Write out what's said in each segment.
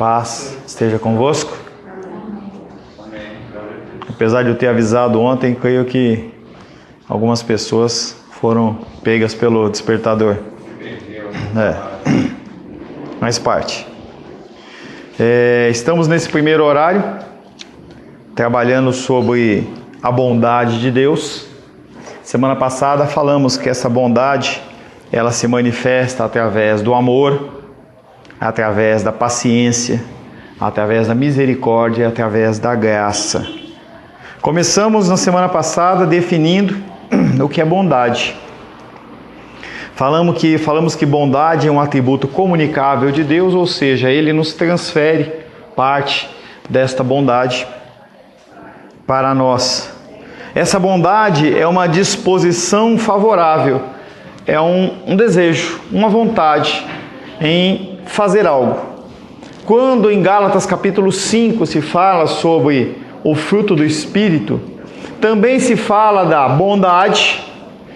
Paz esteja convosco. Apesar de eu ter avisado ontem, creio que algumas pessoas foram pegas pelo despertador. Mais parte. Estamos nesse primeiro horário, trabalhando sobre a bondade de Deus. Semana passada falamos que essa bondade, ela se manifesta através do amor, através da paciência, através da misericórdia e através da graça. Começamos na semana passada definindo o que é bondade. Falamos que bondade é um atributo comunicável de Deus, ou seja, Ele nos transfere parte desta bondade para nós. Essa bondade é uma disposição favorável, é um desejo, uma vontade em fazer algo. Quando em Gálatas capítulo 5 se fala sobre o fruto do Espírito, também se fala da bondade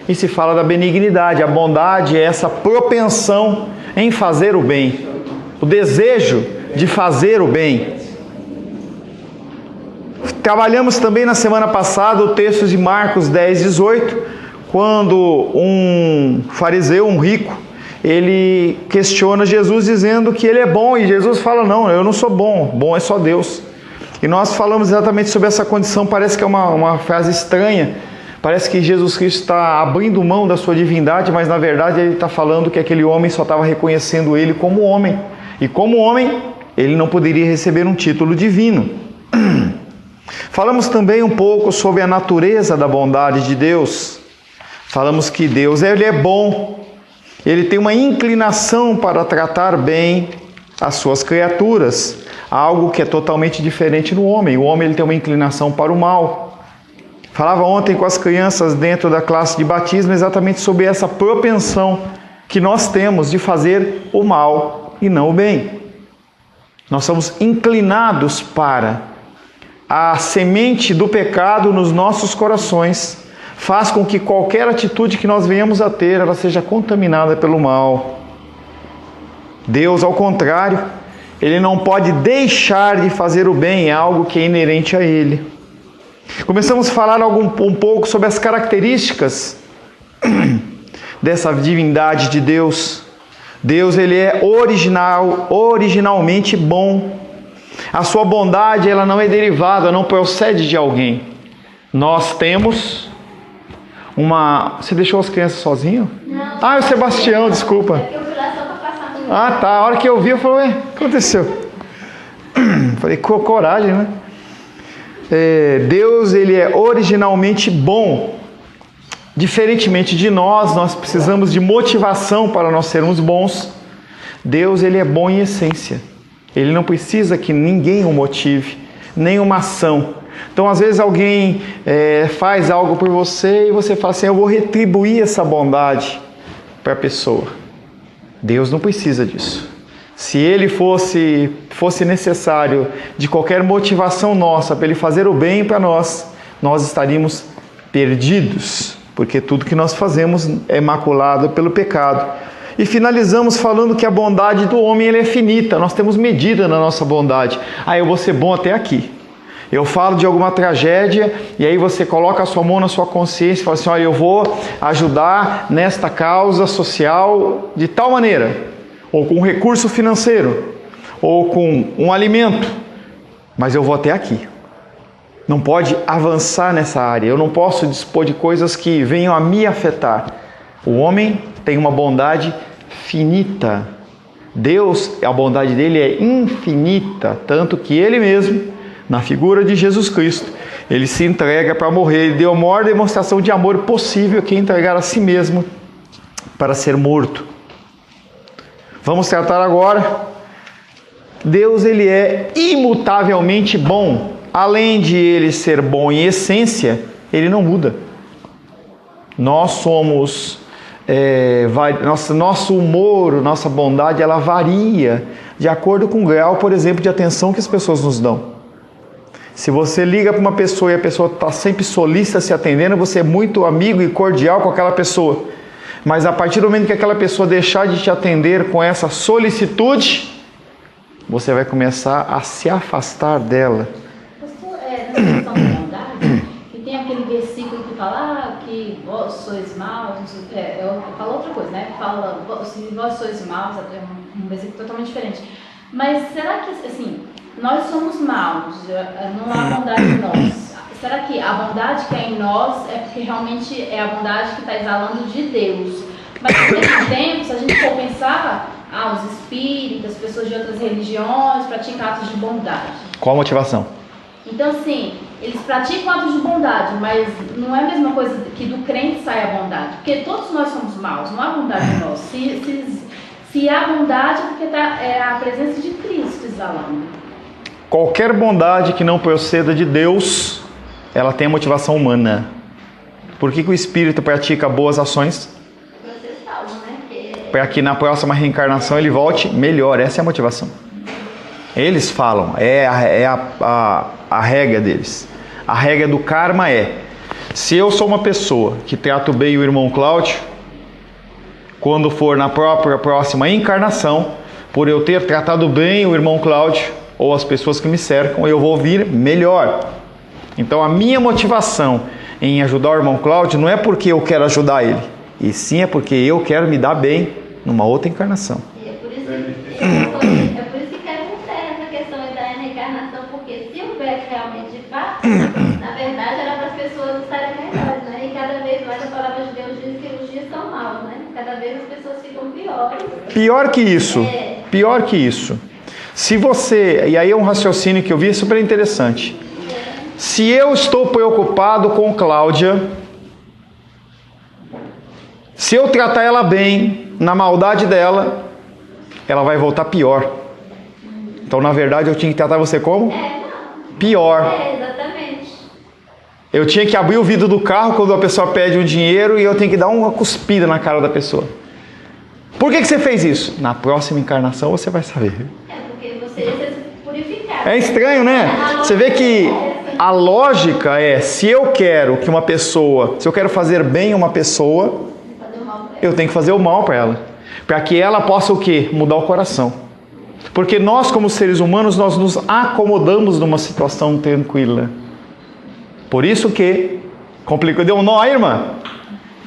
e se fala da benignidade. A bondade é essa propensão em fazer o bem, o desejo de fazer o bem. Trabalhamos também na semana passada o texto de Marcos 10:18, quando um fariseu, um rico, ele questiona Jesus dizendo que ele é bom, e Jesus fala: não, eu não sou bom, bom é só Deus. E nós falamos exatamente sobre essa condição. Parece que é uma frase estranha, parece que Jesus Cristo está abrindo mão da sua divindade, mas na verdade ele está falando que aquele homem só estava reconhecendo ele como homem, e como homem ele não poderia receber um título divino. Falamos também um pouco sobre a natureza da bondade de Deus. Falamos que Deus, ele é bom, ele tem uma inclinação para tratar bem as suas criaturas, algo que é totalmente diferente no homem. O homem ele tem uma inclinação para o mal. Falava ontem com as crianças dentro da classe de batismo exatamente sobre essa propensão que nós temos de fazer o mal e não o bem. Nós somos inclinados para a semente do pecado nos nossos corações. Faz com que qualquer atitude que nós venhamos a ter, ela seja contaminada pelo mal. Deus, ao contrário, Ele não pode deixar de fazer o bem, é algo que é inerente a Ele. Começamos a falar um pouco sobre as características dessa divindade de Deus. Deus, Ele é originalmente bom. A sua bondade, ela não é derivada, não procede de alguém. Nós temos Você deixou as crianças sozinhas? Não. Ah, é o Sebastião, desculpa. Eu fui lá só para passar no... Ah, tá. A hora que eu vi, eu falei: ué, o que aconteceu? Falei: coragem, né? Deus, Ele é originalmente bom. Diferentemente de nós precisamos de motivação para nós sermos bons. Deus, Ele é bom em essência. Ele não precisa que ninguém o motive, nem uma ação. Então, às vezes alguém faz algo por você e você fala assim: eu vou retribuir essa bondade para a pessoa. Deus não precisa disso. Se Ele fosse necessário de qualquer motivação nossa para Ele fazer o bem para nós, nós estaríamos perdidos, porque tudo que nós fazemos é maculado pelo pecado. E finalizamos falando que a bondade do homem ela é finita. Nós temos medida na nossa bondade. Eu vou ser bom até aqui. Eu falo de alguma tragédia e aí você coloca a sua mão na sua consciência e fala assim: olha, eu vou ajudar nesta causa social de tal maneira, ou com um recurso financeiro, ou com um alimento, mas eu vou até aqui. Não pode avançar nessa área. Eu não posso dispor de coisas que venham a me afetar. O homem tem uma bondade finita. Deus, a bondade dele é infinita, tanto que Ele mesmo, na figura de Jesus Cristo, Ele se entrega para morrer. Ele deu a maior demonstração de amor possível, que é entregar a si mesmo para ser morto. Vamos tratar agora. Deus, Ele é imutavelmente bom. Além de Ele ser bom em essência, Ele não muda. Nós somos... nosso humor, nossa bondade, ela varia de acordo com o grau, por exemplo, de atenção que as pessoas nos dão. Se você liga para uma pessoa e a pessoa está sempre solícita se atendendo, você é muito amigo e cordial com aquela pessoa. Mas a partir do momento que aquela pessoa deixar de te atender com essa solicitude, você vai começar a se afastar dela. Pastor, nessa questão da bondade, que tem aquele versículo que fala que vós sois maus, fala outra coisa, né? Fala, se vós sois maus, é um versículo totalmente diferente. Mas será que, assim, nós somos maus, não há bondade em nós? Será que a bondade que é em nós é porque realmente é a bondade que está exalando de Deus? Mas ao mesmo tempo, se a gente for pensar, os espíritas, pessoas de outras religiões praticam atos de bondade. Qual a motivação? Então, assim, eles praticam atos de bondade, mas não é a mesma coisa que do crente sai a bondade. Porque todos nós somos maus, não há bondade em nós. Se há bondade, é porque é a presença de Cristo exalando. Qualquer bondade que não proceda de Deus, ela tem a motivação humana. Por que o Espírito pratica boas ações? Para que na próxima reencarnação ele volte melhor. Essa é a motivação. Eles falam, é a regra deles. A regra do karma é: se eu sou uma pessoa que trato bem o irmão Cláudio, quando for na próxima encarnação, por eu ter tratado bem o irmão Cláudio ou as pessoas que me cercam, eu vou vir melhor. Então a minha motivação em ajudar o irmão Cláudio não é porque eu quero ajudar ele, e sim é porque eu quero me dar bem numa outra encarnação. É por isso que é sincera essa questão da reencarnação, porque se houvesse realmente de fato, na verdade era para as pessoas estarem melhores, né? E cada vez mais a palavra de Deus diz que os dias são maus, né? Cada vez as pessoas ficam piores. Pior que isso. Pior que isso. Se você... E aí é um raciocínio que eu vi super interessante. Se eu estou preocupado com Cláudia, se eu tratar ela bem, na maldade dela, ela vai voltar pior. Então, na verdade, eu tinha que tratar você como? Pior. Exatamente. Eu tinha que abrir o vidro do carro quando a pessoa pede um dinheiro e eu tenho que dar uma cuspida na cara da pessoa. Por que você fez isso? Na próxima encarnação você vai saber. Porque você se purificar. É estranho, né? Você vê que a lógica é, se eu quero fazer bem a uma pessoa, eu tenho que fazer o mal para ela. Para que ela possa o quê? Mudar o coração. Porque nós, como seres humanos, nós nos acomodamos numa situação tranquila. Por isso que complicou. Deu um nó aí, irmã?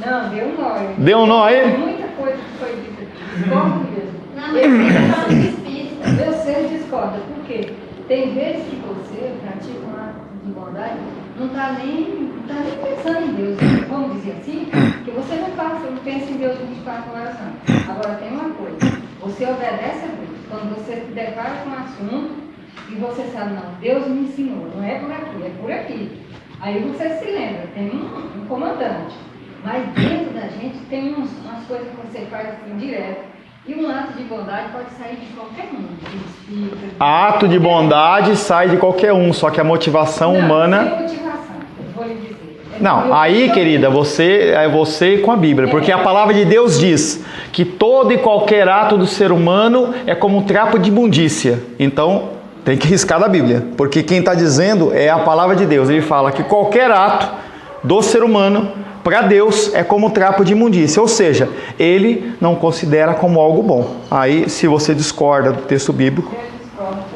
Não, deu um nó. Deu um nó aí? Muita coisa que foi dita aqui. Discordo mesmo. Não, eu falo de espírita. Você discorda. Por quê? Tem vezes que você pratica um ato de bondade, não está nem pensando em Deus. Vamos dizer assim, que você não pensa em Deus 24 horas antes. Agora tem uma coisa, você obedece a Deus. Quando você se depara com um assunto e você sabe, não, Deus me ensinou, não é por aqui, é por aqui. Aí você se lembra, tem um comandante. Mas dentro da gente tem umas coisas que você faz assim direto. E um ato de bondade pode sair de qualquer um. Ato de bondade sai de qualquer um, só que a motivação humana... Não, motivação, vou lhe dizer. Não, aí, querida, é você com a Bíblia, porque a palavra de Deus diz que todo e qualquer ato do ser humano é como um trapo de imundícia. Então, tem que riscar da Bíblia, porque quem está dizendo é a palavra de Deus. Ele fala que qualquer ato do ser humano, para Deus, é como um trapo de imundícia, ou seja, ele não considera como algo bom. Aí, se você discorda do texto bíblico,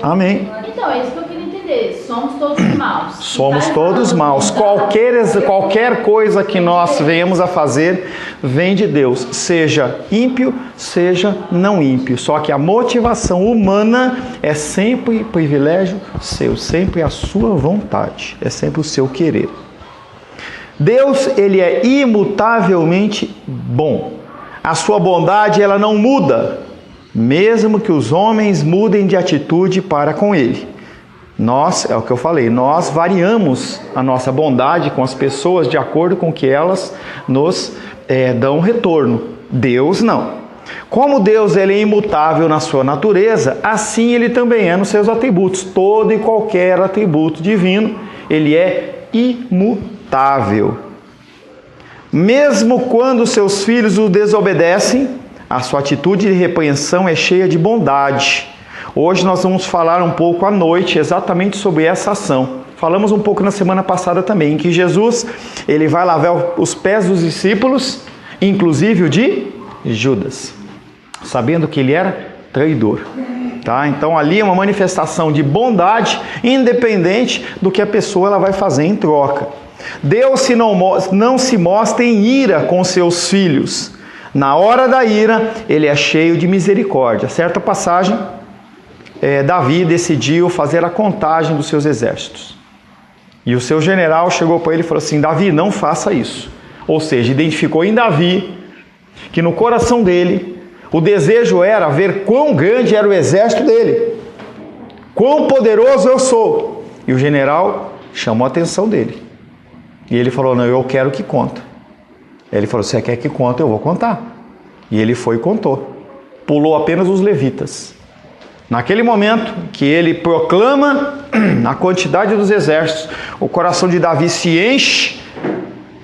amém. Então, é isso que eu queria entender. Somos todos maus. Somos todos maus. Qualquer coisa que nós venhamos a fazer vem de Deus. Seja ímpio, seja não ímpio. Só que a motivação humana é sempre privilégio seu. Sempre a sua vontade. É sempre o seu querer. Deus, ele é imutavelmente bom. A sua bondade, ela não muda. Mesmo que os homens mudem de atitude para com ele. Nós, é o que eu falei, nós variamos a nossa bondade com as pessoas de acordo com que elas nos dão retorno. Deus não. Como Deus ele é imutável na sua natureza, assim ele também é nos seus atributos. Todo e qualquer atributo divino, ele é imutável. Mesmo quando seus filhos o desobedecem, a sua atitude de repreensão é cheia de bondade. Hoje nós vamos falar um pouco à noite exatamente sobre essa ação. Falamos um pouco na semana passada também, em que Jesus ele vai lavar os pés dos discípulos, inclusive o de Judas, sabendo que ele era traidor. Tá? Então ali é uma manifestação de bondade, independente do que a pessoa ela vai fazer em troca. Deus não se mostra em ira com seus filhos. Na hora da ira, ele é cheio de misericórdia. Certa passagem, Davi decidiu fazer a contagem dos seus exércitos. E o seu general chegou para ele e falou assim: Davi, não faça isso. Ou seja, identificou em Davi que no coração dele o desejo era ver quão grande era o exército dele, quão poderoso eu sou. E o general chamou a atenção dele. E ele falou: não, eu quero que conta. Ele falou: você quer que conta? Eu vou contar. E ele foi e contou. Pulou apenas os levitas. Naquele momento que ele proclama a quantidade dos exércitos, o coração de Davi se enche,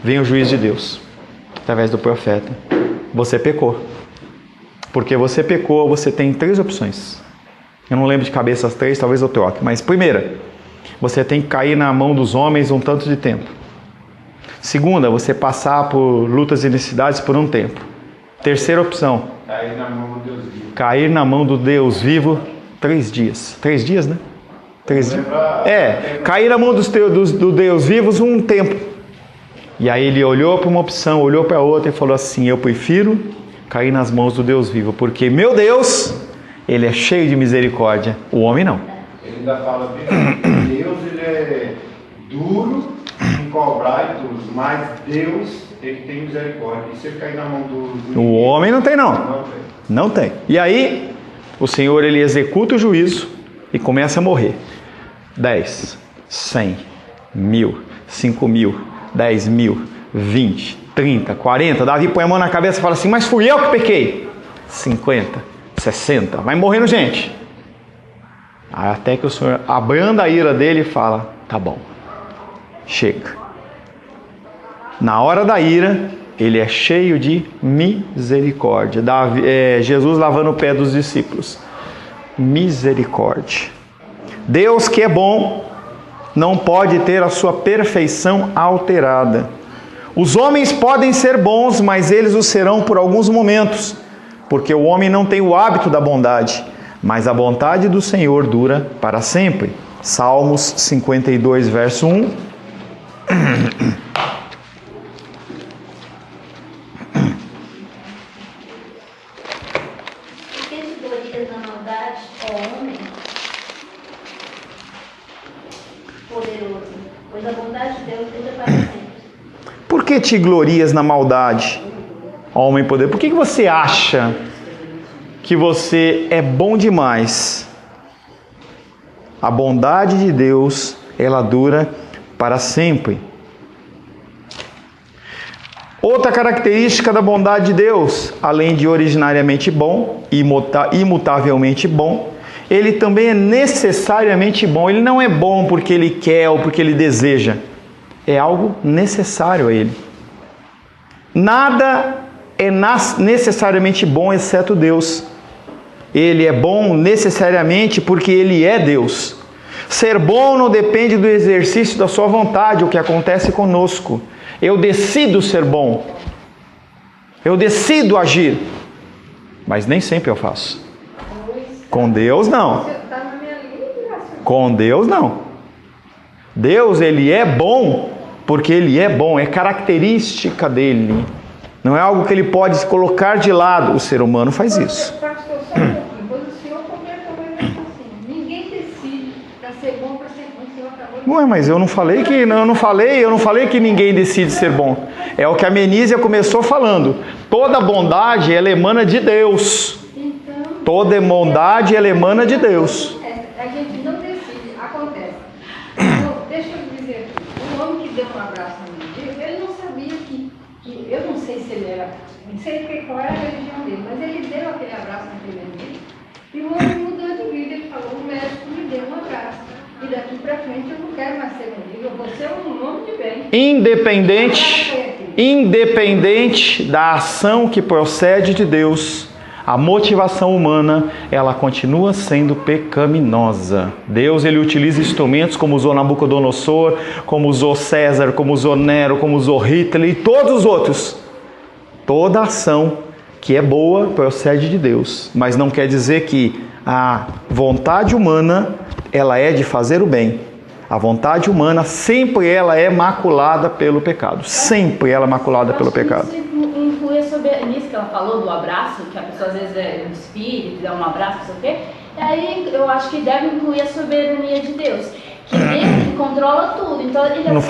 vem o juízo de Deus, através do profeta. Você pecou. Porque você pecou, você tem 3 opções. Eu não lembro de cabeça as 3, talvez eu troque. Mas primeira, você tem que cair na mão dos homens um tanto de tempo. Segunda, você passar por lutas e necessidades por um tempo. Terceira opção, cair na mão do Deus vivo. Cair na mão do Deus vivo 3 dias. 3 dias, né? 3 dias. Cair na mão do Deus vivos um tempo. E aí ele olhou para uma opção, olhou para outra e falou assim: eu prefiro cair nas mãos do Deus vivo, porque meu Deus, ele é cheio de misericórdia, o homem não. Ele ainda fala bem, Deus ele é duro em cobrar e tudo, mas Deus ele tem misericórdia. E se ele cair na mão do O homem não tem não. Não tem. Não tem. E aí o Senhor ele executa o juízo e começa a morrer. 10, 100, 1000, 5000, 10.000, 20, 30, 40. Davi põe a mão na cabeça e fala assim: mas fui eu que pequei. 50, 60, vai morrendo gente. Aí até que o Senhor abranda a ira dele e fala: tá bom, chega. Na hora da ira, ele é cheio de misericórdia. Jesus lavando o pé dos discípulos. Misericórdia. Deus que é bom não pode ter a sua perfeição alterada. Os homens podem ser bons, mas eles o serão por alguns momentos, porque o homem não tem o hábito da bondade, mas a bondade do Senhor dura para sempre. Salmos 52, verso 1. Por que te glorias na maldade, ó homem poderoso? Pois a bondade de Deus dura para sempre. Por que te glorias na maldade, ó homem poderoso? Por que você acha que você é bom demais? A bondade de Deus, ela dura para sempre. Outra característica da bondade de Deus, além de originariamente bom, imutavelmente bom, ele também é necessariamente bom. Ele não é bom porque ele quer ou porque ele deseja. É algo necessário a ele. Nada é necessariamente bom exceto Deus. Ele é bom necessariamente porque ele é Deus. Ser bom não depende do exercício da sua vontade, o que acontece conosco. Eu decido ser bom. Eu decido agir. Mas nem sempre eu faço. Com Deus, não. Com Deus, não. Deus, ele é bom porque ele é bom. É característica dele. Não é algo que ele pode colocar de lado. O ser humano faz isso. Pastor, só um pouquinho. Pois o senhor comentou assim: ninguém decide para ser bom, para ser ruim. O senhor acabou de... Ué, mas eu não falei que ninguém decide ser bom. É o que a Menísia começou falando. Toda bondade, ela emana de Deus. Toda bondade, ela emana de Deus. A gente não decide, acontece. Então, deixa eu dizer aqui, o homem que deu um abraço no mendigo, ele não sabia que eu não sei se ele era, não sei qual era a religião dele, mas ele deu aquele abraço naquele mendigo e o homem mudou de vida. Ele falou: o médico me deu um abraço e daqui para frente eu não quero mais ser mendigo, eu vou ser um homem de bem. Independente da ação que procede de Deus, a motivação humana, ela continua sendo pecaminosa. Deus, ele utiliza instrumentos como usou Nabucodonosor, como usou César, como usou Nero, como usou Hitler e todos os outros. Toda ação que é boa, procede de Deus, mas não quer dizer que a vontade humana, ela é de fazer o bem. A vontade humana sempre ela é maculada pelo pecado. Sempre ela é maculada pelo pecado. Isso inclui nisso que ela falou do abraço, que a pessoa às vezes é um espírito, dá um abraço, não sei o quê. E aí eu acho que deve incluir a soberania de Deus, que Deus controla tudo. Então, ele Não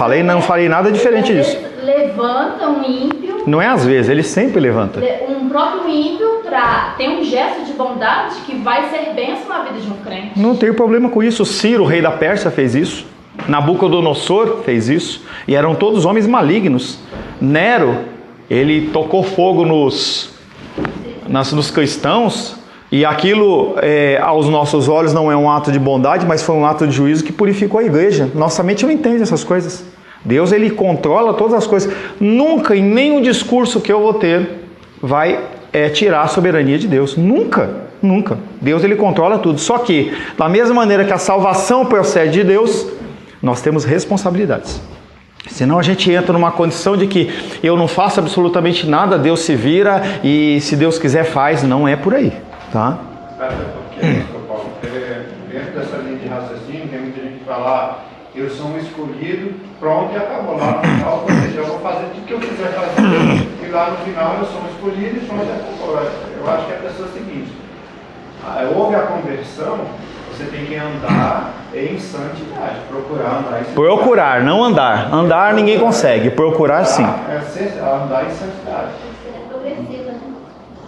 falei nada diferente disso. Levanta um ímpio. Não é às vezes, ele sempre levanta. Um próprio ímpio para ter um gesto de bondade que vai ser bênção na vida de um crente. Não tenho problema com isso. Ciro, rei da Pérsia, fez isso. Nabucodonosor fez isso. E eram todos homens malignos. Nero, ele tocou fogo nos cristãos. E aquilo, aos nossos olhos, não é um ato de bondade, mas foi um ato de juízo que purificou a igreja. Nossa mente não entende essas coisas. Deus, ele controla todas as coisas. Nunca, em nenhum discurso que eu vou ter, vai tirar a soberania de Deus. Nunca, nunca. Deus, ele controla tudo. Só que, da mesma maneira que a salvação procede de Deus, nós temos responsabilidades. Senão a gente entra numa condição de que eu não faço absolutamente nada, Deus se vira e se Deus quiser faz. Não é por aí, tá? Dentro dessa linha de raciocínio, tem muita gente que fala, eu sou um escolhido, pronto e acabou. Lá no final, eu vou fazer tudo que eu quiser fazer. E lá no final eu sou um escolhido e pronto e acabou. Eu acho que a pessoa é o seguinte, houve a conversão, você tem que andar em santidade, procurar andar em santidade. Procurar, não andar. Andar ninguém consegue, procurar sim. Andar em santidade.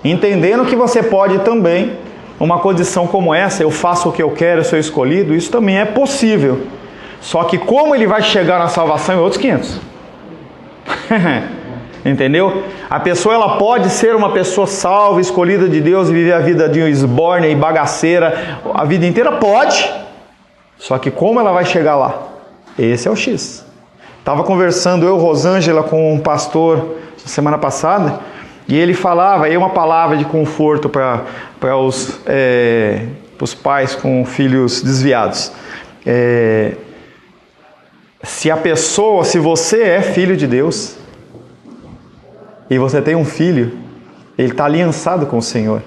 Entendendo que você pode também, uma condição como essa, eu faço o que eu quero, eu sou escolhido, isso também é possível. Só que como ele vai chegar na salvação é outros 500. Entendeu? A pessoa, ela pode ser uma pessoa salva, escolhida de Deus e viver a vida de esbórnia e bagaceira a vida inteira? Pode. Só que como ela vai chegar lá? Esse é o X. Estava conversando eu, Rosângela, com um pastor semana passada, e ele falava aí uma palavra de conforto para os pais com filhos desviados. Se você é filho de Deus e você tem um filho, ele está aliançado com o Senhor.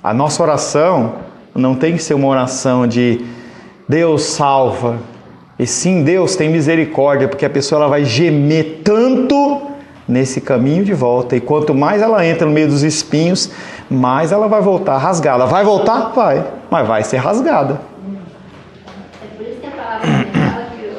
A nossa oração não tem que ser uma oração de Deus salva, e sim Deus tem misericórdia, porque a pessoa ela vai gemer tanto nesse caminho de volta, e quanto mais ela entra no meio dos espinhos, mais ela vai voltar rasgada. Vai voltar? Vai, mas vai ser rasgada. É por isso que a palavra fala que os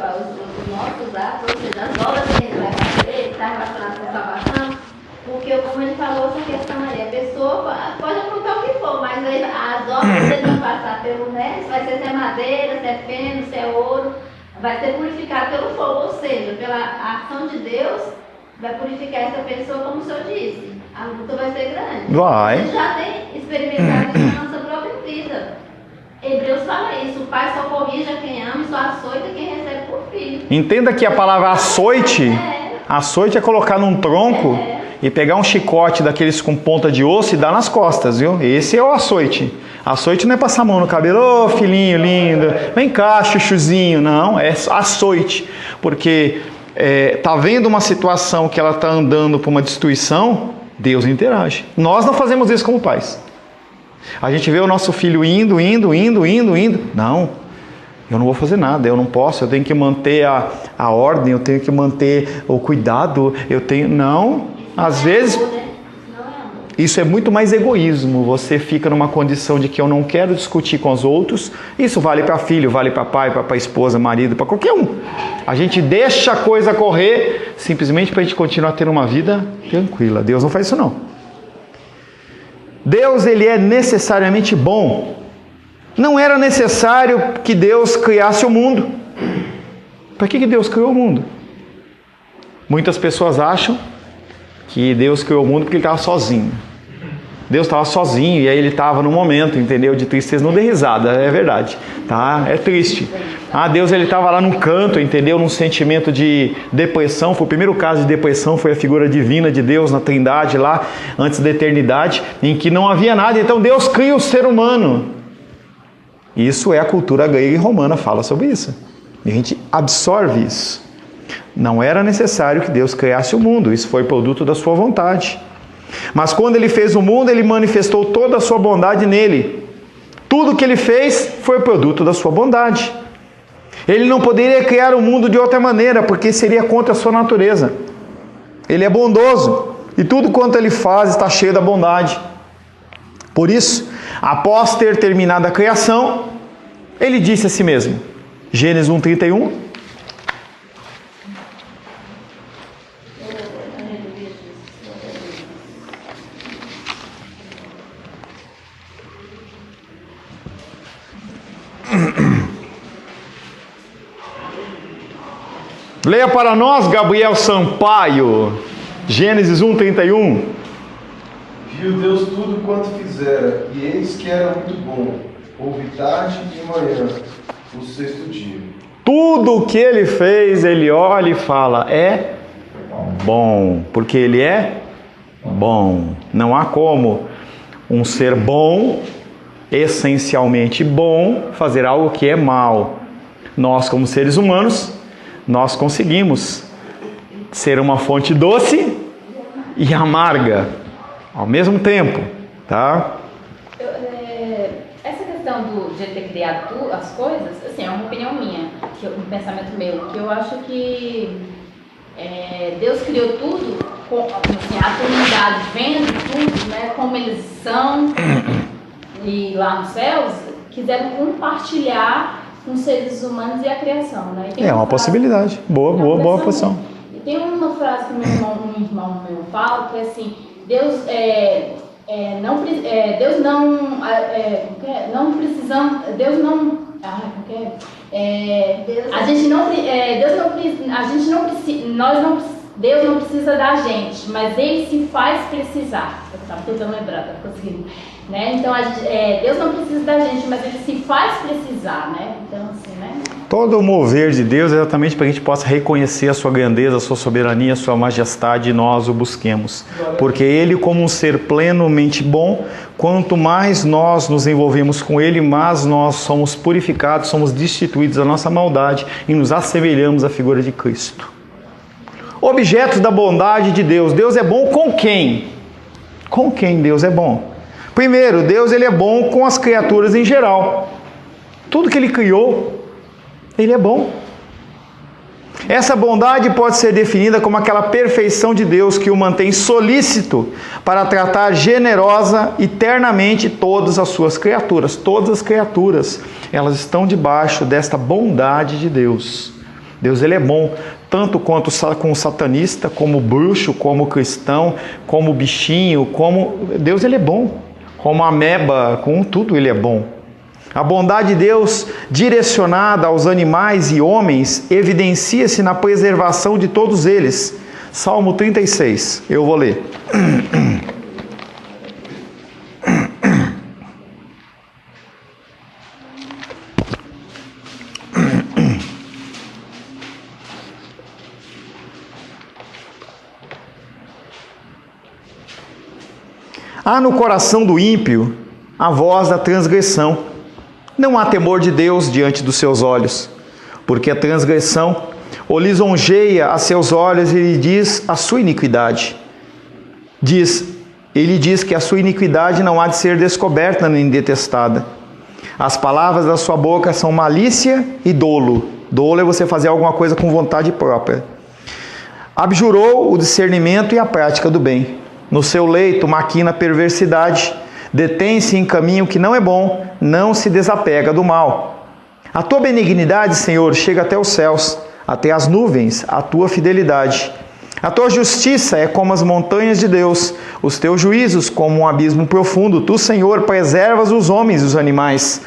nossos atos, ou seja, as obras que ele vai fazer, está relacionado com a salvação, porque, como ele falou, essa questão aí, a pessoa pode aprontar o que for, mas aí as obras que ele vai passar pelo mestre, vai ser se é madeira, se é feno, se é ouro, vai ser purificado pelo fogo, ou seja, pela ação de Deus, vai purificar essa pessoa, como o senhor disse. A luta vai ser grande. Vai. A gente já tem experimentado isso na nossa própria vida. Hebreus fala isso, o pai só corrige a quem ama e só açoita quem recebe por filho. Entenda que a palavra açoite é colocar num tronco e pegar um chicote daqueles com ponta de osso e dar nas costas, viu? Esse é o açoite. Açoite não é passar a mão no cabelo, ô filhinho lindo, vem cá chuchuzinho, não, é açoite, porque tá vendo uma situação que ela tá andando para uma destruição, Deus interage. Nós não fazemos isso como pais. A gente vê o nosso filho indo. Não, eu não vou fazer nada, eu não posso, eu tenho que manter a ordem, eu tenho que manter o cuidado, Não, às vezes... Isso é muito mais egoísmo. Você fica numa condição de que eu não quero discutir com os outros. Isso vale para filho, vale para pai, para esposa, marido, para qualquer um. A gente deixa a coisa correr simplesmente para a gente continuar tendo uma vida tranquila. Deus não faz isso não. Deus, ele é necessariamente bom. Não era necessário que Deus criasse o mundo. Para que Deus criou o mundo? Muitas pessoas acham que Deus criou o mundo porque ele estava sozinho. Deus estava sozinho e aí ele estava num momento, entendeu? De tristeza, não dê risada, é verdade, tá? É triste. Deus ele estava lá num canto, entendeu? Num sentimento de depressão. Foi o primeiro caso de depressão, foi a figura divina de Deus na Trindade lá, antes da eternidade, em que não havia nada. Então Deus cria o ser humano. Isso é a cultura grega e romana, fala sobre isso. E a gente absorve isso. Não era necessário que Deus criasse o mundo, isso foi produto da sua vontade. Mas quando ele fez o mundo, ele manifestou toda a sua bondade nele. Tudo que ele fez foi produto da sua bondade. Ele não poderia criar o mundo de outra maneira, porque seria contra a sua natureza. Ele é bondoso, e tudo quanto ele faz está cheio da bondade. Por isso, após ter terminado a criação, ele disse a si mesmo, Gênesis 1:31, leia para nós, Gabriel Sampaio, Gênesis 1:31. Viu Deus tudo quanto fizera, e eis que era muito bom. Houve tarde e manhã, o sexto dia. Tudo o que ele fez, ele olha e fala, é bom, porque ele é bom. Não há como um ser bom, essencialmente bom, fazer algo que é mal. Nós, como seres humanos, nós conseguimos ser uma fonte doce e amarga ao mesmo tempo, tá? Essa questão de ele ter criado as coisas, assim, é uma opinião minha, um pensamento meu, que eu acho que Deus criou tudo, assim, a comunidade vendo tudo, né, como eles são, e lá nos céus, quiseram compartilhar com os seres humanos e a criação, né? E uma possibilidade. Boa posição. E tem uma frase que um irmão meu fala, que é assim, Deus não precisa da gente, mas Ele se faz precisar. Eu estava tentando lembrar, estava conseguindo. Né? Então, Deus não precisa da gente, mas Ele se faz precisar, né? Então, assim, né? Todo o mover de Deus é exatamente para que a gente possa reconhecer a sua grandeza, a sua soberania, a sua majestade, e nós o busquemos. Porque Ele, como um ser plenamente bom, quanto mais nós nos envolvemos com Ele, mais nós somos purificados, somos destituídos da nossa maldade e nos assemelhamos à figura de Cristo. Objetos da bondade de Deus. Deus é bom com quem? Com quem Deus é bom? Primeiro, Deus ele é bom com as criaturas em geral. Tudo que Ele criou, Ele é bom. Essa bondade pode ser definida como aquela perfeição de Deus que o mantém solícito para tratar generosa e ternamente todas as suas criaturas. Todas as criaturas, elas estão debaixo desta bondade de Deus. Deus ele é bom, tanto quanto com o satanista, como o bruxo, como o cristão, como o bichinho, como... Deus ele é bom. Como a ameba, com tudo ele é bom. A bondade de Deus direcionada aos animais e homens evidencia-se na preservação de todos eles. Salmo 36, eu vou ler. Há no coração do ímpio a voz da transgressão. Não há temor de Deus diante dos seus olhos, porque a transgressão o lisonjeia a seus olhos e lhe diz a sua iniquidade. Ele diz que a sua iniquidade não há de ser descoberta nem detestada. As palavras da sua boca são malícia e dolo. Dolo é você fazer alguma coisa com vontade própria. Abjurou o discernimento e a prática do bem. No seu leito maquina perversidade, detém-se em caminho que não é bom, não se desapega do mal. A tua benignidade, Senhor, chega até os céus, até as nuvens, a tua fidelidade. A tua justiça é como as montanhas de Deus, os teus juízos como um abismo profundo. Tu, Senhor, preservas os homens e os animais.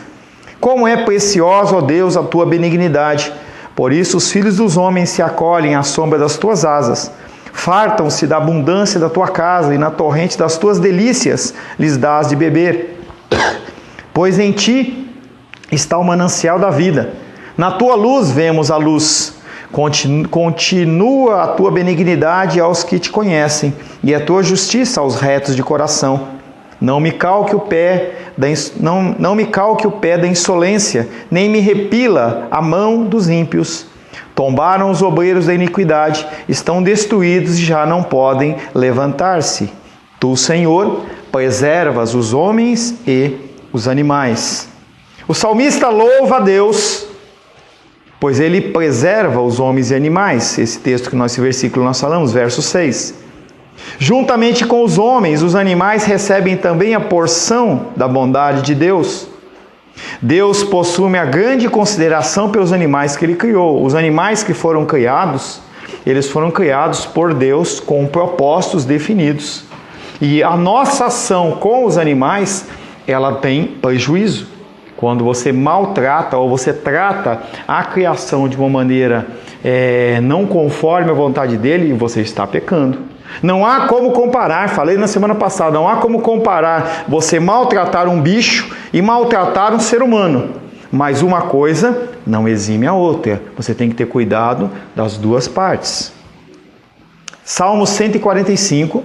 Como é preciosa, ó Deus, a tua benignidade. Por isso os filhos dos homens se acolhem à sombra das tuas asas. Fartam-se da abundância da tua casa e na torrente das tuas delícias lhes dás de beber. Pois em ti está o manancial da vida. Na tua luz vemos a luz. Continua a tua benignidade aos que te conhecem e a tua justiça aos retos de coração. Não me calque o pé da insolência, nem me repila a mão dos ímpios. Tombaram os obreiros da iniquidade, estão destruídos e já não podem levantar-se. Tu, Senhor, preservas os homens e os animais. O salmista louva a Deus, pois ele preserva os homens e animais. Esse texto que esse versículo nós falamos, verso 6. Juntamente com os homens, os animais recebem também a porção da bondade de Deus. Deus possui uma grande consideração pelos animais que ele criou. Os animais que foram criados, eles foram criados por Deus com propósitos definidos. E a nossa ação com os animais, ela tem prejuízo. Quando você maltrata ou você trata a criação de uma maneira não conforme a vontade dele, você está pecando. Não há como comparar, falei na semana passada, não há como comparar você maltratar um bicho e maltratar um ser humano. Mas uma coisa não exime a outra. Você tem que ter cuidado das duas partes. Salmo 145.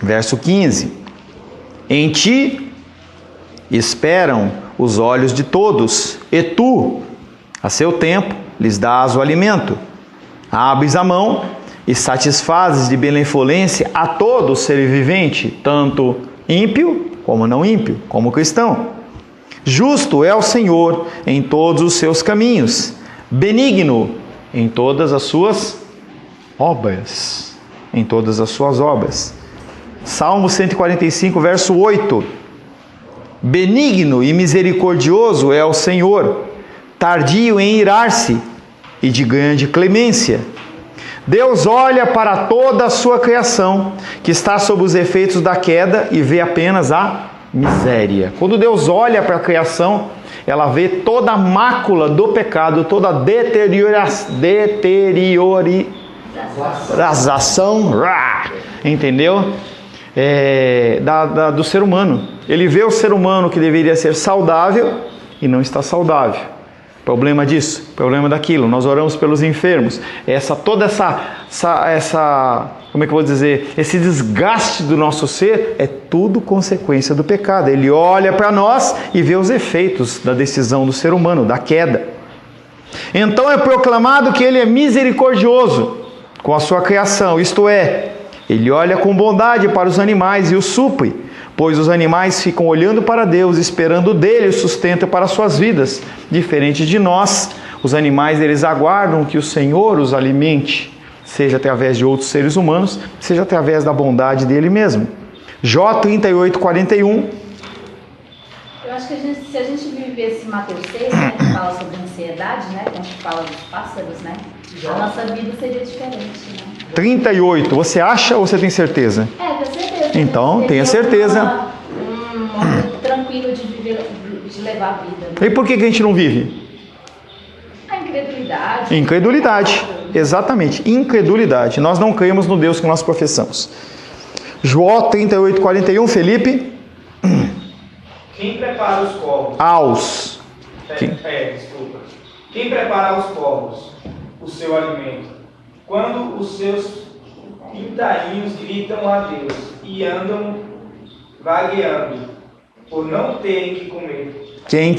Verso 15. Em ti esperam os olhos de todos, e tu, a seu tempo, lhes dás o alimento. Abres a mão e satisfazes de benevolência a todo ser vivente, tanto ímpio como não ímpio, como cristão. Justo é o Senhor em todos os seus caminhos, benigno em todas as suas obras. Em todas as suas obras. Salmo 145, verso 8. Benigno e misericordioso é o Senhor, tardio em irar-se e de grande clemência. Deus olha para toda a sua criação, que está sob os efeitos da queda, e vê apenas a miséria. Quando Deus olha para a criação, ela vê toda a mácula do pecado, toda a deteriorização, entendeu? Do ser humano. Ele vê o ser humano que deveria ser saudável e não está saudável. Problema disso, problema daquilo. Nós oramos pelos enfermos. Toda essa como é que eu vou dizer? Esse desgaste do nosso ser é tudo consequência do pecado. Ele olha para nós e vê os efeitos da decisão do ser humano, da queda. Então é proclamado que ele é misericordioso com a sua criação, isto é, ele olha com bondade para os animais e os supre, pois os animais ficam olhando para Deus, esperando dele o sustento para suas vidas. Diferente de nós, os animais eles aguardam que o Senhor os alimente, seja através de outros seres humanos, seja através da bondade dele mesmo. Jó 38:41. Eu acho que se a gente vivesse Mateus 6, né, que fala sobre ansiedade, né, quando a gente fala dos pássaros, né, a nossa vida seria diferente, né? 38, você acha ou você tem certeza? Tenho certeza. Então, tenha certeza. Um modo tranquilo de viver, de levar a vida. Né? E por que a gente não vive? A incredulidade. Incredulidade, exatamente, incredulidade. Nós não cremos no Deus que nós professamos. Jó 38:41, Felipe. Quem prepara os corvos? Desculpa. Quem prepara aos corvos o seu alimento? Quando os seus pintainhos gritam a Deus e andam vagueando, por não terem que comer. Quem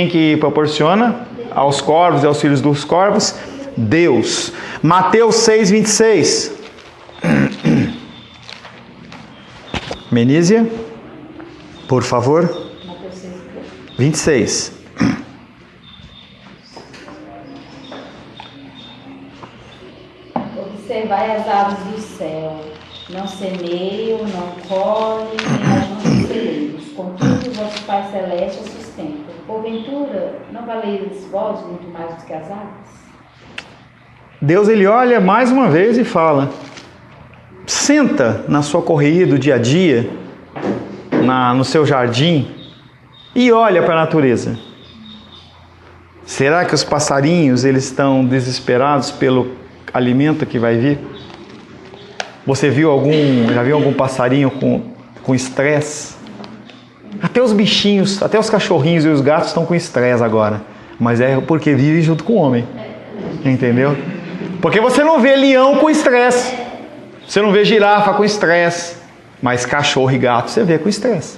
que proporciona aos corvos e aos filhos dos corvos? Deus. Mateus 6:26. Menísia, por favor. Mateus 6, 26. Observai as aves do céu, não semeiam, não colhem, nem ajuntam celeiros, contudo o vosso Pai Celeste a sustenta. Porventura, não valeis vós muito mais do que as aves? Deus ele olha mais uma vez e fala: senta na sua correria do dia a dia, no seu jardim, e olha para a natureza. Será que os passarinhos eles estão desesperados pelo alimento que vai vir? Você já viu algum passarinho com estresse? Até os bichinhos, até os cachorrinhos e os gatos estão com estresse agora. Mas é porque vivem junto com o homem. Entendeu? Porque você não vê leão com estresse. Você não vê girafa com estresse. Mas cachorro e gato você vê com estresse.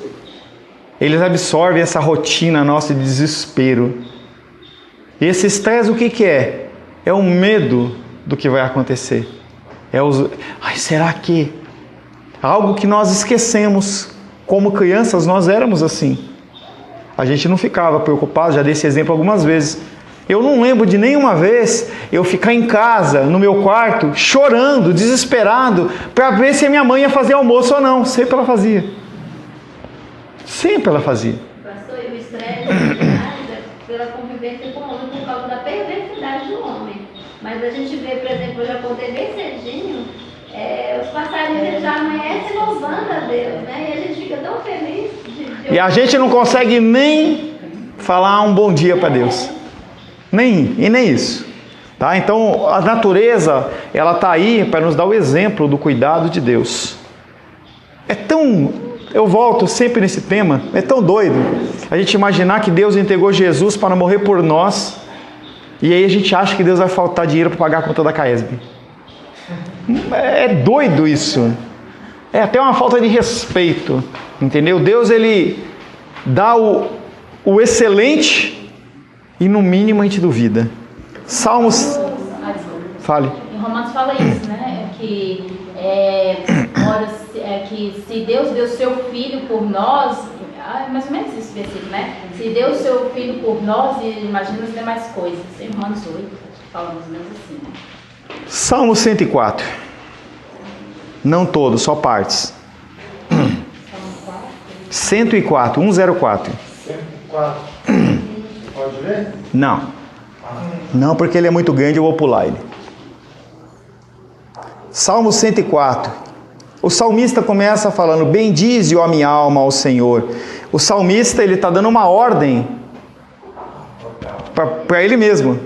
Eles absorvem essa rotina nossa de desespero. E esse estresse o que é? É o medo do que vai acontecer. Será que? Algo que nós esquecemos. Como crianças nós éramos assim. A gente não ficava preocupado, já dei esse exemplo algumas vezes. Eu não lembro de nenhuma vez eu ficar em casa, no meu quarto, chorando, desesperado, para ver se a minha mãe ia fazer almoço ou não. Sempre ela fazia. Sempre ela fazia. Pastor, e o estresse é pela convivência com o homem por causa da perversidade do homem. Mas a gente vê, por exemplo, eu já contei bem cedinho, os passarinhos já amanhecem louvando a Deus, né? E a gente fica tão feliz E a gente não consegue nem falar um bom dia para Deus. Nem isso. Tá? Então, a natureza, ela está aí para nos dar o exemplo do cuidado de Deus. Eu volto sempre nesse tema, é tão doido a gente imaginar que Deus entregou Jesus para morrer por nós, e aí a gente acha que Deus vai faltar dinheiro para pagar a conta da Caesb. É doido isso. É até uma falta de respeito, entendeu? Deus, ele dá o excelente e no mínimo a gente duvida. Salmos... Fale. Em Romanos fala isso, né? Que se Deus deu seu Filho por nós, mais ou menos esse versículo, né? Se deu seu Filho por nós, imagina as demais coisas. Em Romanos 8, fala mais ou menos assim, né? Salmo 104. Não todos, só partes. 104, 104. 104. Pode ler? Não, porque ele é muito grande, eu vou pular ele. Salmo 104. O salmista começa falando: bendize, ó minha alma, ao Senhor. O salmista, ele está dando uma ordem para ele mesmo.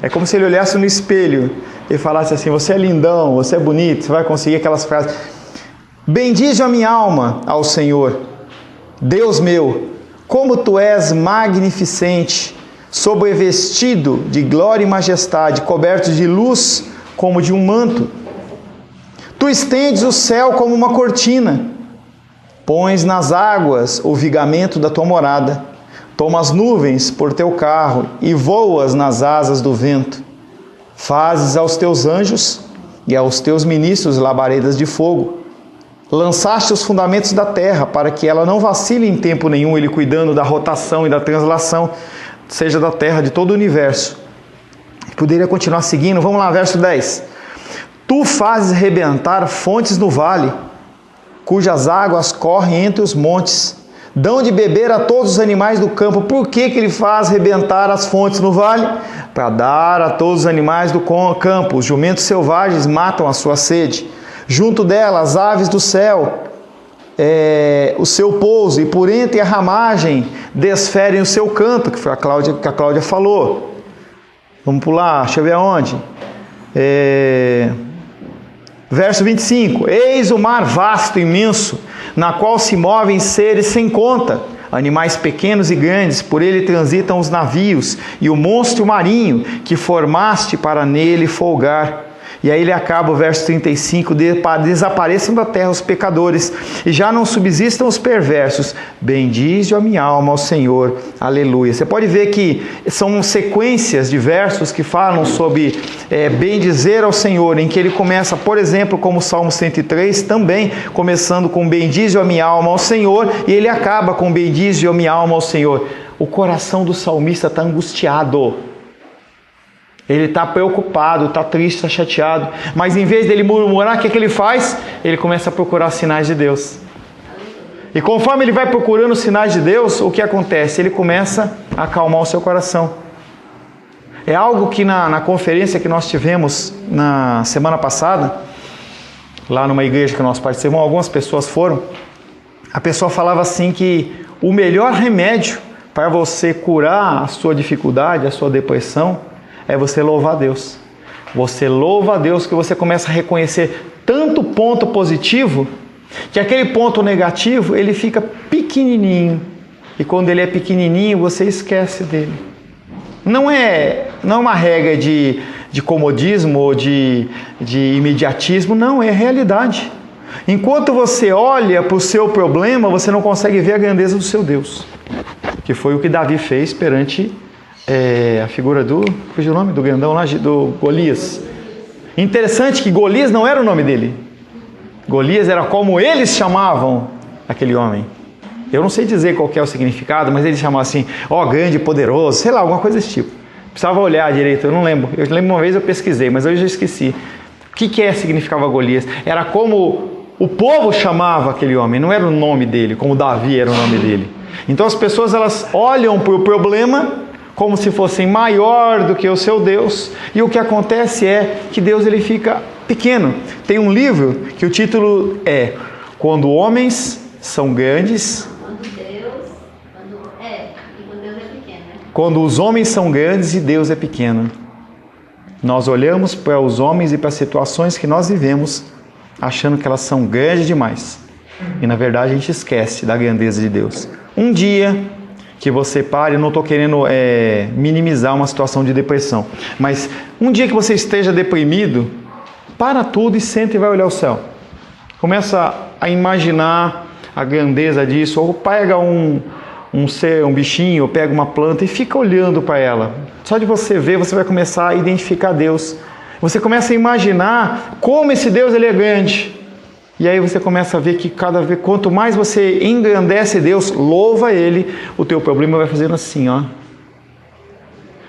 É como se ele olhasse no espelho e falasse assim: você é lindão, você é bonito, você vai conseguir aquelas frases. Bendize a minha alma ao Senhor. Deus meu, como tu és magnificente, sobrevestido de glória e majestade, coberto de luz como de um manto. Tu estendes o céu como uma cortina, pões nas águas o vigamento da tua morada, toma as nuvens por teu carro e voas nas asas do vento. Fazes aos teus anjos e aos teus ministros labaredas de fogo. Lançaste os fundamentos da terra para que ela não vacile em tempo nenhum, ele cuidando da rotação e da translação, seja da terra, de todo o universo. Poderia continuar seguindo, vamos lá, verso 10. Tu fazes rebentar fontes no vale, cujas águas correm entre os montes. Dão de beber a todos os animais do campo. Por que ele faz rebentar as fontes no vale? Para dar a todos os animais do campo. Os jumentos selvagens matam a sua sede. Junto dela, as aves do céu, o seu pouso, e por entre a ramagem desferem o seu canto, que foi que a Cláudia falou. Vamos pular, deixa eu ver aonde. Verso 25. Eis o mar vasto e imenso, na qual se movem seres sem conta, animais pequenos e grandes, por ele transitam os navios, e o monstro marinho que formaste para nele folgar. E aí ele acaba o verso 35, desapareçam da terra os pecadores, e já não subsistam os perversos. Bendize a minha alma ao Senhor, aleluia. Você pode ver que são sequências de versos que falam sobre bendizer ao Senhor, em que ele começa, por exemplo, como o Salmo 103, também começando com bendize a minha alma ao Senhor, e ele acaba com bendize a minha alma ao Senhor. O coração do salmista está angustiado. Ele está preocupado, está triste, está chateado. Mas em vez dele murmurar, o que ele faz? Ele começa a procurar sinais de Deus. E conforme ele vai procurando os sinais de Deus, o que acontece? Ele começa a acalmar o seu coração. É algo que na conferência que nós tivemos na semana passada, lá numa igreja que nós participamos, algumas pessoas foram. A pessoa falava assim que o melhor remédio para você curar a sua dificuldade, a sua depressão, é você louvar a Deus. Você louva a Deus que você começa a reconhecer tanto ponto positivo, que aquele ponto negativo, ele fica pequenininho. E quando ele é pequenininho, você esquece dele. Não é uma regra de comodismo ou de imediatismo, não, é realidade. Enquanto você olha para o seu problema, você não consegue ver a grandeza do seu Deus. Que foi o que Davi fez perante a figura do... Fugiu o nome? Do grandão lá, do Golias. Interessante que Golias não era o nome dele. Golias era como eles chamavam aquele homem. Eu não sei dizer qual que é o significado, mas eles chamavam assim, grande e poderoso, sei lá, alguma coisa desse tipo. Precisava olhar direito, eu não lembro. Eu lembro uma vez eu pesquisei, mas hoje eu já esqueci. O que significava Golias? Era como o povo chamava aquele homem, não era o nome dele, como Davi era o nome dele. Então as pessoas elas olham para o problema como se fossem maior do que o seu Deus, e o que acontece é que Deus ele fica pequeno. Tem um livro que o título é Quando Homens São Grandes... Quando os homens são grandes e Deus é pequeno. Nós olhamos para os homens e para as situações que nós vivemos, achando que elas são grandes demais. E na verdade a gente esquece da grandeza de Deus. Um dia que você pare, eu não estou querendo minimizar uma situação de depressão, mas um dia que você esteja deprimido, para tudo e senta e vai olhar o céu. Começa a imaginar a grandeza disso, ou pega um bichinho, ou pega uma planta e fica olhando para ela. Só de você ver, você vai começar a identificar Deus. Você começa a imaginar como esse Deus ele é grande. E aí você começa a ver que cada vez, quanto mais você engrandece Deus, louva Ele, o teu problema vai fazendo assim, ó.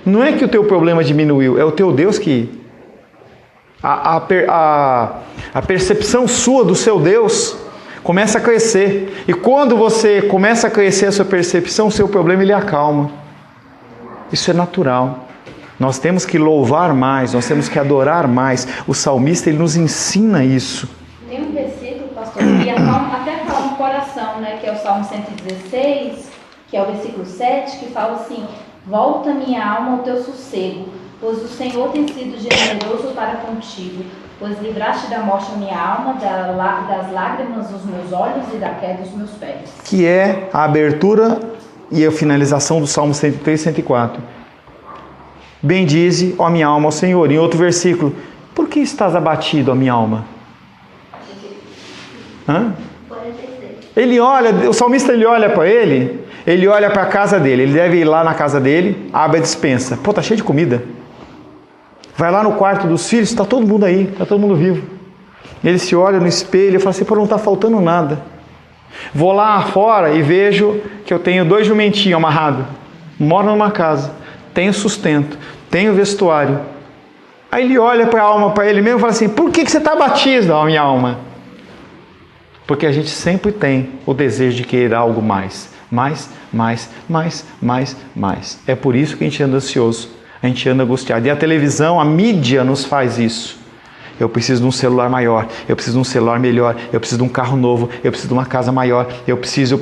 Não é que o teu problema diminuiu, é o teu Deus que... A percepção sua do seu Deus começa a crescer. E quando você começa a crescer a sua percepção, o seu problema ele acalma. Isso é natural. Nós temos que louvar mais, nós temos que adorar mais. O salmista ele nos ensina isso. Tem um versículo, pastor, que até acalma o coração, né? Que é o Salmo 116, que é o versículo 7, que fala assim: volta minha alma ao teu sossego, pois o Senhor tem sido generoso para contigo, pois livraste da morte a minha alma, das lágrimas dos meus olhos e da queda dos meus pés. Que é a abertura e a finalização do Salmo 103 e 104. Bendize, ó minha alma, ao Senhor. Em outro versículo, por que estás abatido, ó minha alma? Ele olha, o salmista ele olha para ele olha para a casa dele, ele deve ir lá na casa dele, abre a despensa, pô, tá cheio de comida. Vai lá no quarto dos filhos, está todo mundo aí, está todo mundo vivo. Ele se olha no espelho e fala assim, pô, não está faltando nada. Vou lá fora e vejo que eu tenho 2 jumentinhos amarrados, moro numa casa, tenho sustento, tenho vestuário. Aí ele olha para a alma, para ele mesmo e fala assim, por que você está abatido, ó minha alma? Porque a gente sempre tem o desejo de querer algo mais. Mais. É por isso que a gente anda ansioso, a gente anda angustiado. E a televisão, a mídia nos faz isso. Eu preciso de um celular maior, eu preciso de um celular melhor, eu preciso de um carro novo, eu preciso de uma casa maior, eu preciso.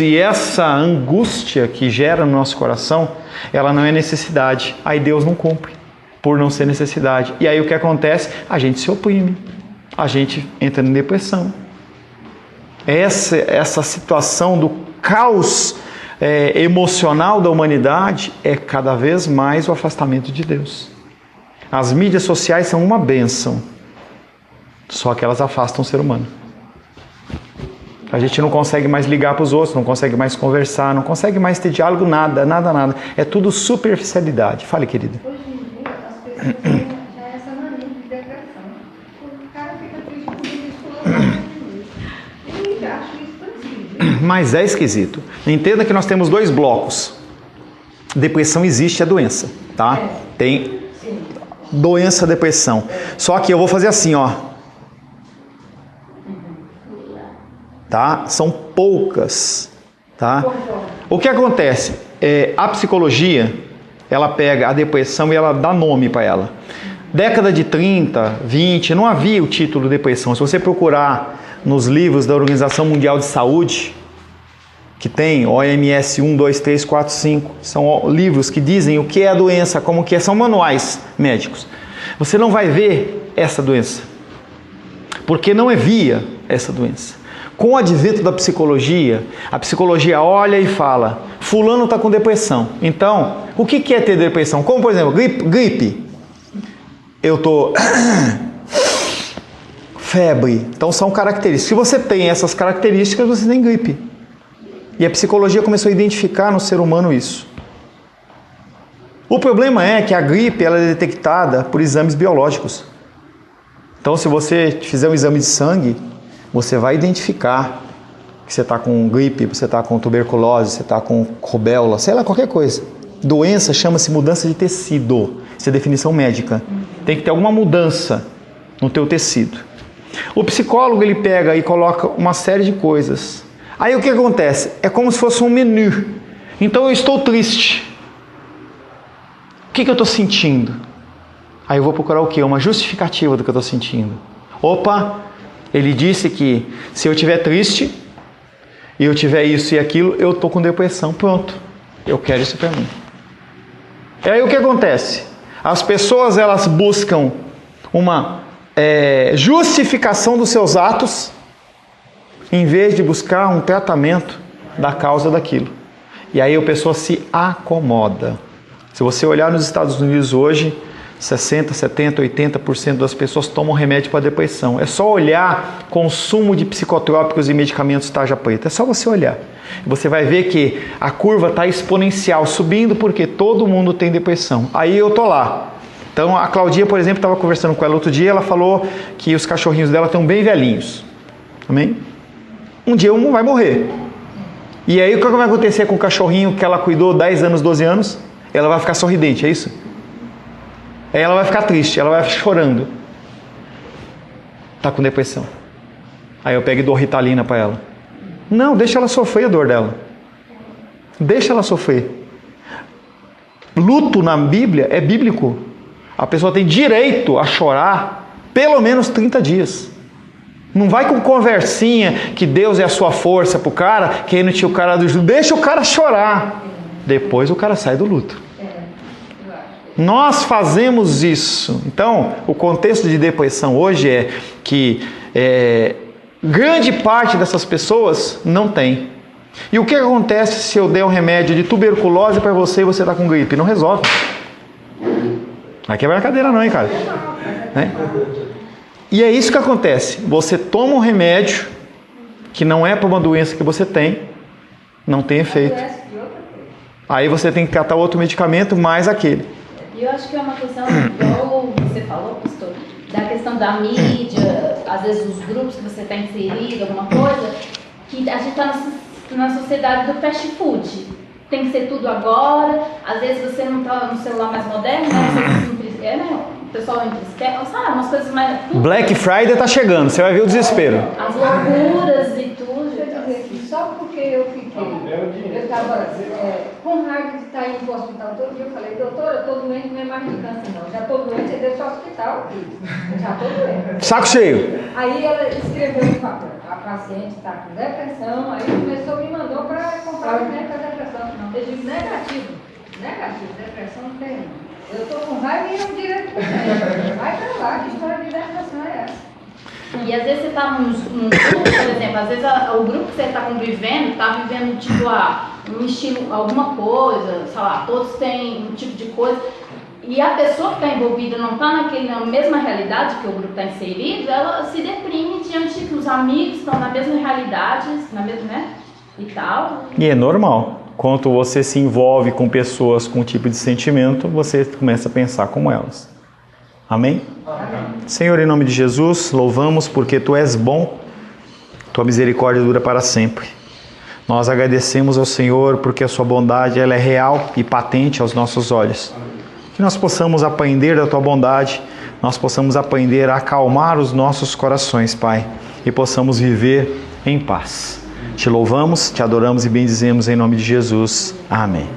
E essa angústia que gera no nosso coração, ela não é necessidade. Aí Deus não cumpre, por não ser necessidade. E aí o que acontece? A gente se oprime, a gente entra em depressão. Essa situação do caos emocional da humanidade é cada vez mais o afastamento de Deus. As mídias sociais são uma bênção, só que elas afastam o ser humano. A gente não consegue mais ligar para os outros, não consegue mais conversar, não consegue mais ter diálogo, nada. É tudo superficialidade. Fale, querida. Hoje em dia, as pessoas têm já essa mania de depressão. O cara fica triste por isso, e acho isso possível. Mas é esquisito. Entenda que nós temos 2 blocos. Depressão existe, é doença, tá? Tem doença, depressão. Só que eu vou fazer assim, ó. Tá? São poucas, tá? O que acontece? A psicologia, ela pega a depressão e ela dá nome para ela. Década de 30, 20, não havia o título depressão. Se você procurar nos livros da Organização Mundial de Saúde, que tem OMS 1, 2, 3, 4, 5, são livros que dizem o que é a doença, como que é, são manuais médicos. Você não vai ver essa doença, porque não havia essa doença. Com o advento da psicologia, a psicologia olha e fala, fulano está com depressão. Então, o que é ter depressão? Como, por exemplo, gripe. Eu estou febre. Então são características. Se você tem essas características, você tem gripe. E a psicologia começou a identificar no ser humano isso. O problema é que a gripe ela é detectada por exames biológicos. Então se você fizer um exame de sangue, você vai identificar que você está com gripe, você está com tuberculose, você está com rubéola, sei lá, qualquer coisa. Doença chama-se mudança de tecido. Isso é definição médica. Tem que ter alguma mudança no teu tecido. O psicólogo ele pega e coloca uma série de coisas. Aí o que acontece? É como se fosse um menu. Então eu estou triste. O que eu estou sentindo? Aí eu vou procurar o quê? Uma justificativa do que eu estou sentindo. Opa, ele disse que se eu estiver triste e eu tiver isso e aquilo, eu estou com depressão. Pronto, eu quero isso para mim. E aí o que acontece? As pessoas elas buscam uma justificação dos seus atos em vez de buscar um tratamento da causa daquilo. E aí a pessoa se acomoda. Se você olhar nos Estados Unidos hoje, 60%, 70%, 80% das pessoas tomam remédio para depressão. É só olhar consumo de psicotrópicos e medicamentos tarja preta. É só você olhar. Você vai ver que a curva está exponencial, subindo porque todo mundo tem depressão. Aí eu tô lá. Então a Claudinha, por exemplo, estava conversando com ela outro dia, ela falou que os cachorrinhos dela estão bem velhinhos. Amém? Um dia um vai morrer. E aí o que vai acontecer com o cachorrinho que ela cuidou 10 anos, 12 anos? Ela vai ficar sorridente, é isso? Aí ela vai ficar triste, ela vai ficar chorando. Tá com depressão. Aí eu pego e dou Ritalina para ela. Não, deixa ela sofrer a dor dela. Deixa ela sofrer. Luto na Bíblia é bíblico. A pessoa tem direito a chorar pelo menos 30 dias. Não vai com conversinha que Deus é a sua força pro cara, que aí não tinha o cara do judo. Deixa o cara chorar. Depois o cara sai do luto. Nós fazemos isso. Então, o contexto de depressão hoje é que grande parte dessas pessoas não tem. E o que acontece se eu der um remédio de tuberculose para você e você está com gripe? Não resolve. Vai quebrar a cadeira não, hein, cara? Né? E é isso que acontece. Você toma um remédio que não é para uma doença que você tem, não tem efeito. Aí você tem que catar outro medicamento mais aquele. E eu acho que é uma questão, igual você falou, pastor, da questão da mídia, às vezes os grupos que você está inserido, alguma coisa, que a gente está na sociedade do fast food. Tem que ser tudo agora, às vezes você não está no celular mais moderno, né? O pessoal entristece, sabe, umas coisas mais... Black Friday tá chegando, você vai ver o desespero. As loucuras e tudo. Só porque eu estava com raiva de estar indo para o hospital todo dia, eu falei, doutora, eu estou doente, não é mais de câncer não. Já estou doente, você deixa o hospital, já estou doente. Saco cheio. Aí ela escreveu no papel, a paciente está com depressão, aí começou me mandou para comprar o remédio para depressão. Eu digo, negativo, depressão não tem não. Eu estou com raiva e eu direto para você. Vai para lá, que história de depressão é essa? E às vezes você está num grupo, por exemplo, às vezes o grupo que você está convivendo, está vivendo tipo um estilo, alguma coisa, sei lá, todos têm um tipo de coisa, e a pessoa que está envolvida não está na mesma realidade que o grupo está inserido, ela se deprime diante dos amigos que estão na mesma realidade, na mesma, né, e tal. E é normal. Quando você se envolve com pessoas com um tipo de sentimento, você começa a pensar como elas. Amém? Amém? Senhor, em nome de Jesus, louvamos porque Tu és bom, Tua misericórdia dura para sempre. Nós agradecemos ao Senhor porque a Sua bondade ela é real e patente aos nossos olhos. Que nós possamos aprender da Tua bondade, nós possamos aprender a acalmar os nossos corações, Pai, e possamos viver em paz. Te louvamos, Te adoramos e bendizemos em nome de Jesus. Amém.